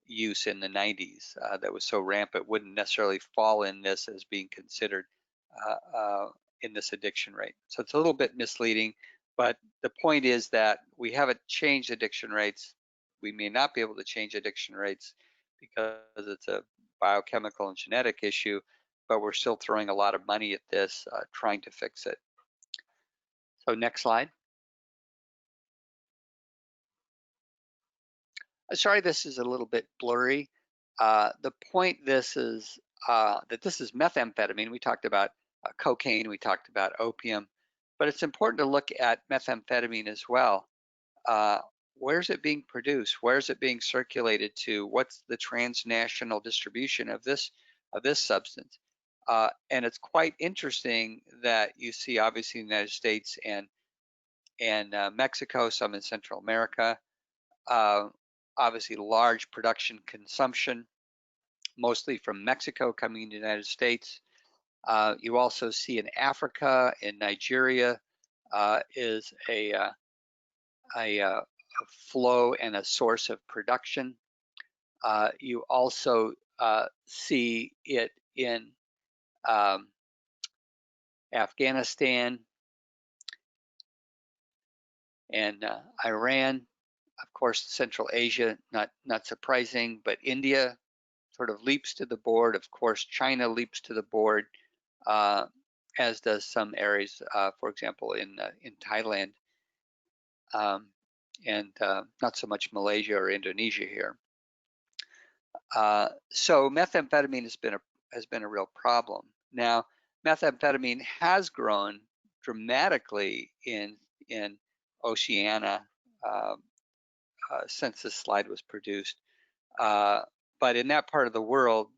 use in the 90s that was so rampant wouldn't necessarily fall in this as being considered in this addiction rate. So it's a little bit misleading, but the point is that we haven't changed addiction rates. We may not be able to change addiction rates because it's a biochemical and genetic issue, but we're still throwing a lot of money at this, trying to fix it. So next slide. Sorry, this is a little bit blurry. The point this is that this is methamphetamine. We talked about cocaine, we talked about opium, but it's important to look at methamphetamine as well. Where's it being produced? Where's it being circulated to? What's the transnational distribution of this substance? And it's quite interesting that you see obviously in the United States and Mexico, some in Central America. Obviously large production consumption, mostly from Mexico coming to the United States. You also see in Africa, in Nigeria, is a flow and a source of production. You also see it in Afghanistan and Iran. Of course, Central Asia, not surprising, but India sort of leaps to the board. Of course, China leaps to the board, as does some areas, for example, in Thailand, and not so much Malaysia or Indonesia here. So methamphetamine has been a real problem. Now, methamphetamine has grown dramatically in Oceania since this slide was produced. But in that part of the world,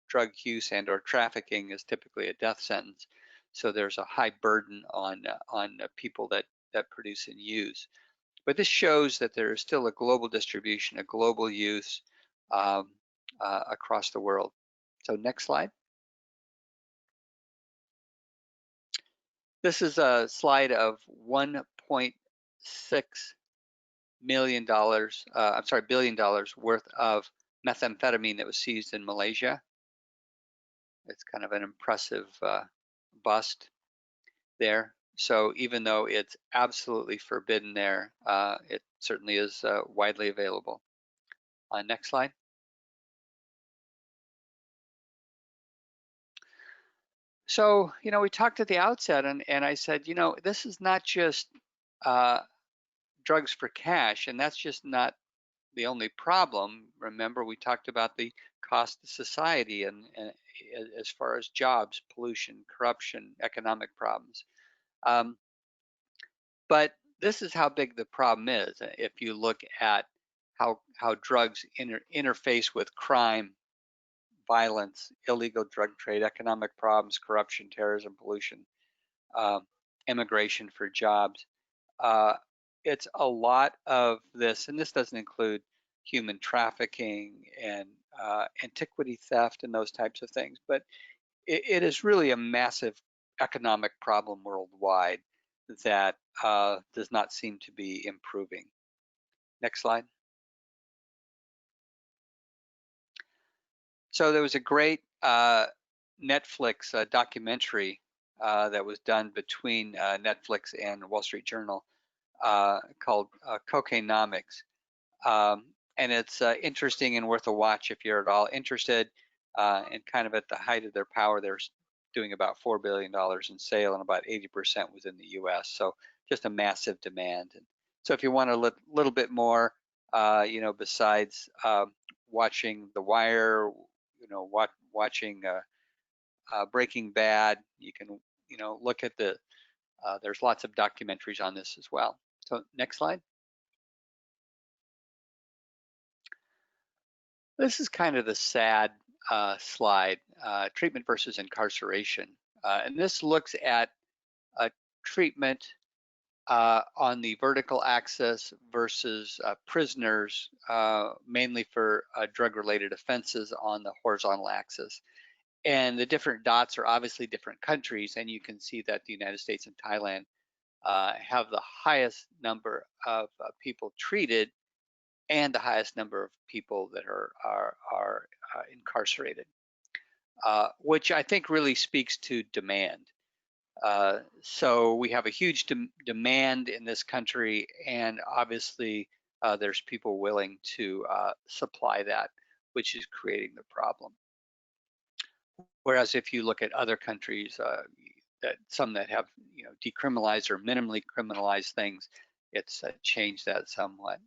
drug use and or trafficking is typically a death sentence. So there's a high burden on people that produce and use. But this shows that there is still a global distribution, a global use across the world. So next slide. This is a slide of $1.6 billion worth of methamphetamine that was seized in Malaysia. It's kind of an impressive bust there. So even though it's absolutely forbidden there, it certainly is widely available. Next slide. So, we talked at the outset and I said, this is not just drugs for cash, and that's just not the only problem. Remember, we talked about the cost to society and as far as jobs, pollution, corruption, economic problems. But this is how big the problem is. If you look at how drugs interface with crime, violence, illegal drug trade, economic problems, corruption, terrorism, pollution, immigration for jobs. It's a lot of this, and this doesn't include human trafficking and antiquity theft and those types of things, but it is really a massive economic problem worldwide that does not seem to be improving. Next slide. So there was a great Netflix documentary that was done between Netflix and Wall Street Journal called Cocainomics. And it's interesting and worth a watch if you're at all interested. And kind of at the height of their power, they're doing about $4 billion in sale, and about 80% was in the US. So just a massive demand. And so if you want a little bit more, besides watching The Wire, watching Breaking Bad, you can, look at there's lots of documentaries on this as well. So next slide. This is kind of the sad slide, treatment versus incarceration. And this looks at treatment on the vertical axis versus prisoners, mainly for drug-related offenses on the horizontal axis. And the different dots are obviously different countries, and you can see that the United States and Thailand have the highest number of people treated and the highest number of people that are incarcerated, which I think really speaks to demand. So we have a huge demand in this country, and obviously there's people willing to supply that, which is creating the problem. Whereas if you look at other countries, that some that have decriminalized or minimally criminalized things, it's changed that somewhat.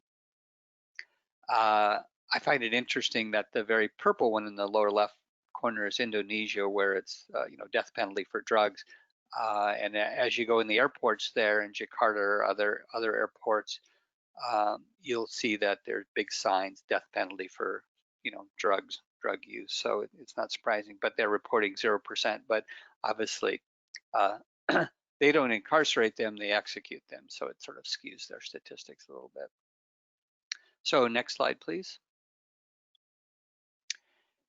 I find it interesting that the very purple one in the lower left corner is Indonesia, where it's death penalty for drugs. And as you go in the airports there in Jakarta or other airports, you'll see that there's big signs, death penalty for drug use. So it's not surprising, but they're reporting 0%. But obviously, they don't incarcerate them; they execute them. So it sort of skews their statistics a little bit. So next slide, please.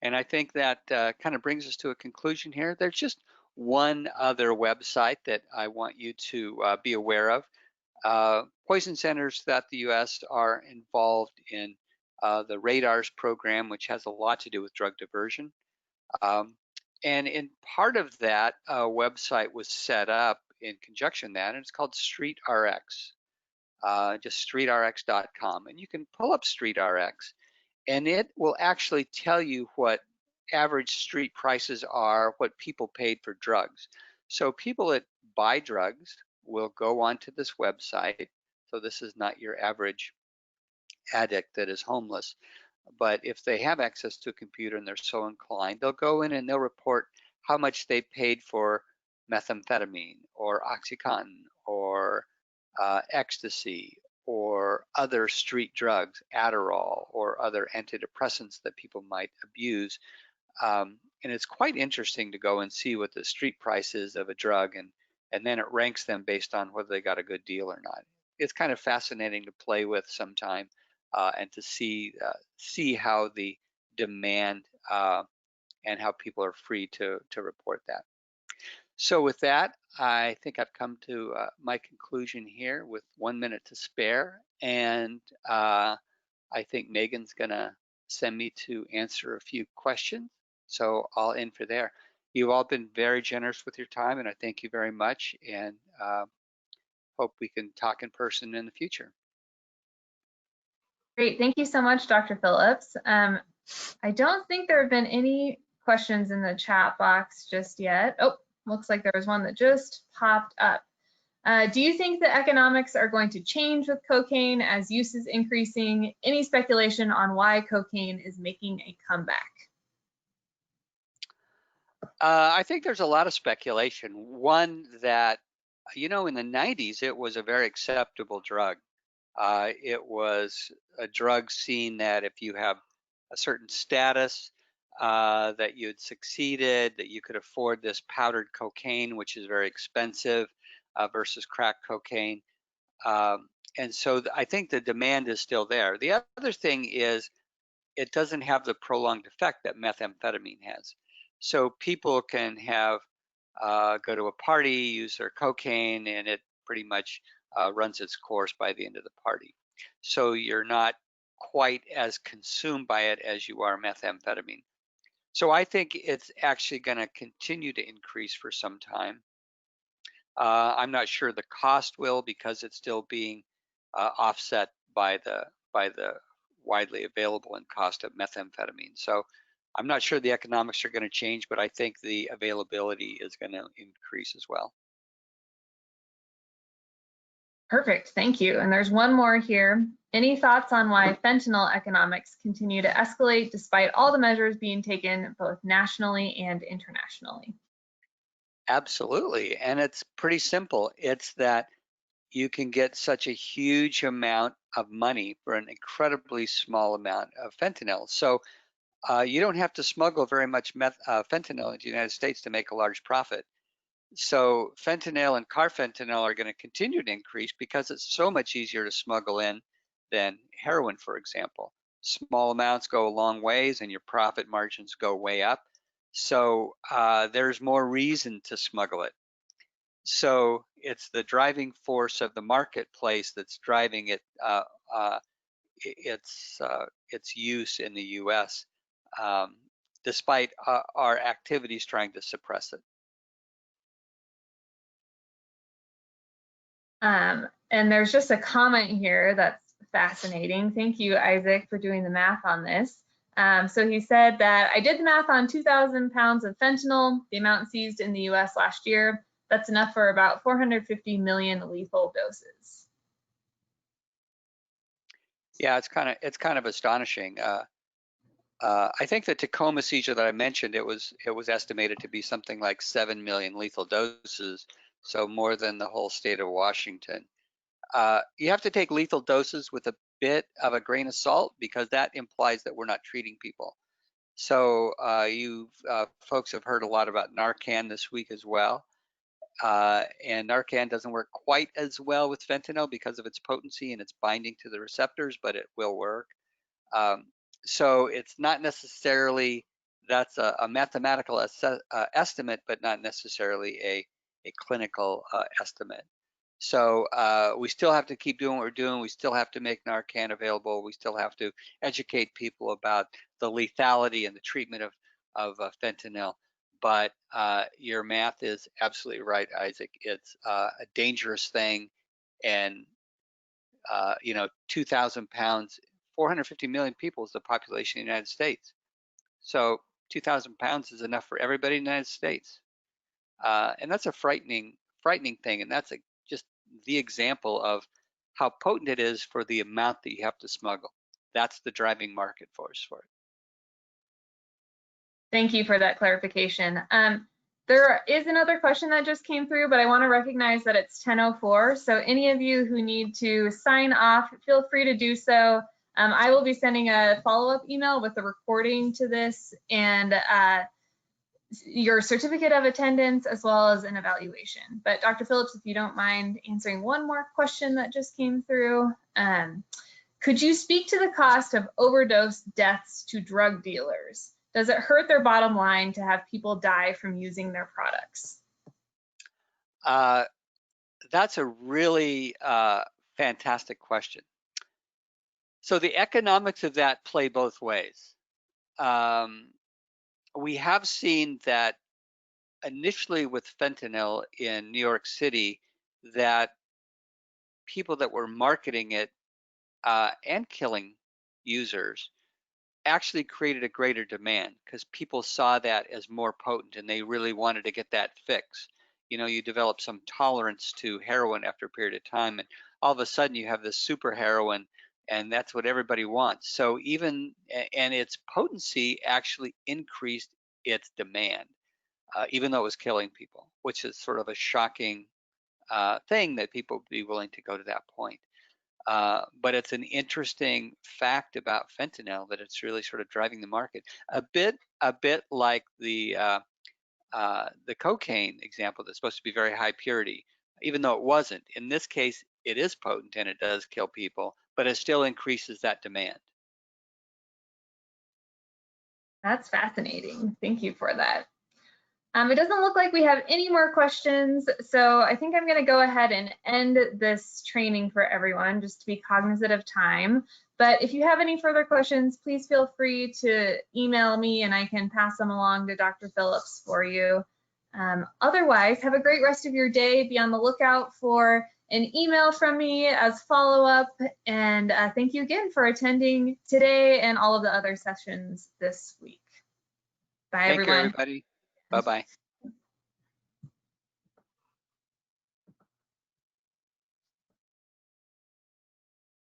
And I think that kind of brings us to a conclusion here. There's just one other website that I want you to be aware of. Poison centers throughout the U.S. are involved in the RADARS program, which has a lot to do with drug diversion. And in part of that, a website was set up in conjunction with that, and it's called StreetRx. Just streetrx.com, and you can pull up StreetRx, and it will actually tell you what average street prices are, what people paid for drugs. So people that buy drugs will go onto this website. So this is not your average addict that is homeless, but if they have access to a computer and they're so inclined, they'll go in and they'll report how much they paid for methamphetamine or OxyContin or ecstasy or other street drugs, Adderall, or other antidepressants that people might abuse. And it's quite interesting to go and see what the street price is of a drug, and then it ranks them based on whether they got a good deal or not. It's kind of fascinating to play with sometime and to see how the demand and how people are free to report that. So with that, I think I've come to my conclusion here with 1 minute to spare, and I think Megan's gonna send me to answer a few questions, so I'll end for there. You've all been very generous with your time, and I thank you very much, and hope we can talk in person in the future. Great, thank you so much, Dr. Phillips. I don't think there have been any questions in the chat box just yet. Oh, looks like there was one that just popped up. Do you think the economics are going to change with cocaine as use is increasing? Any speculation on why cocaine is making a comeback? I think there's a lot of speculation. One that, in the 90s, it was a very acceptable drug. It was a drug seen that if you have a certain status, that you'd succeeded, that you could afford this powdered cocaine, which is very expensive, versus crack cocaine. And so I think the demand is still there. The other thing is it doesn't have the prolonged effect that methamphetamine has. So people can have go to a party, use their cocaine, and it pretty much runs its course by the end of the party. So you're not quite as consumed by it as you are methamphetamine. So I think it's actually going to continue to increase for some time. I'm not sure the cost will, because it's still being offset by the widely available and cost of methamphetamine. So I'm not sure the economics are going to change, but I think the availability is going to increase as well. Perfect, thank you. And there's one more here. Any thoughts on why fentanyl economics continue to escalate despite all the measures being taken both nationally and internationally? Absolutely, and it's pretty simple. It's that, you can get such a huge amount of money for an incredibly small amount of fentanyl. So you don't have to smuggle very much fentanyl into the United States to make a large profit. So fentanyl and carfentanil are going to continue to increase because it's so much easier to smuggle in than heroin, for example. Small amounts go a long ways and your profit margins go way up. So there's more reason to smuggle it. So it's the driving force of the marketplace that's driving its use in the U.S. Despite our activities trying to suppress it. And there's just a comment here that's fascinating. Thank you, Isaac, for doing the math on this. So he said that I did the math on 2,000 pounds of fentanyl, the amount seized in the US last year. That's enough for about 450 million lethal doses. Yeah, it's kind of astonishing. I think the Tacoma seizure that I mentioned, it was estimated to be something like 7 million lethal doses, so more than the whole state of Washington. You have to take lethal doses with a bit of a grain of salt because that implies that we're not treating people. So you folks have heard a lot about Narcan this week as well. And Narcan doesn't work quite as well with fentanyl because of its potency and its binding to the receptors, but it will work. So it's not necessarily, that's a mathematical estimate, but not necessarily a clinical estimate. So we still have to keep doing what we're doing. We still have to make Narcan available. We still have to educate people about the lethality and the treatment of fentanyl. But your math is absolutely right, Isaac. It's a dangerous thing. And, 2,000 pounds, 450 million people is the population of the United States. So 2,000 pounds is enough for everybody in the United States. And that's a frightening thing. And that's just the example of how potent it is for the amount that you have to smuggle. That's the driving market force for it. Thank you for that clarification. There is another question that just came through, but I want to recognize that it's 10:04. So any of you who need to sign off, feel free to do so. I will be sending a follow-up email with the recording to this and your certificate of attendance as well as an evaluation. But Dr. Phillips, if you don't mind answering one more question that just came through, could you speak to the cost of overdose deaths to drug dealers? Does it hurt their bottom line to have people die from using their products? That's a really fantastic question. So the economics of that play both ways. We have seen that initially with fentanyl in New York City, that people that were marketing it and killing users actually created a greater demand because people saw that as more potent and they really wanted to get that fix. You develop some tolerance to heroin after a period of time, and all of a sudden you have this super heroin, and that's what everybody wants. So and its potency actually increased its demand, even though it was killing people, which is sort of a shocking thing that people would be willing to go to that point. But it's an interesting fact about fentanyl that it's really sort of driving the market a bit like the cocaine example that's supposed to be very high purity, even though it wasn't. In this case, it is potent and it does kill people, but it still increases that demand. That's fascinating. Thank you for that. It doesn't look like we have any more questions, so I think I'm going to go ahead and end this training for everyone, just to be cognizant of time. But if you have any further questions, please feel free to email me and I can pass them along to Dr. Phillips for you. Otherwise, have a great rest of your day. Be on the lookout for an email from me as follow-up. And thank you again for attending today and all of the other sessions this week. Bye, everyone. Thank you, everybody. Bye-bye.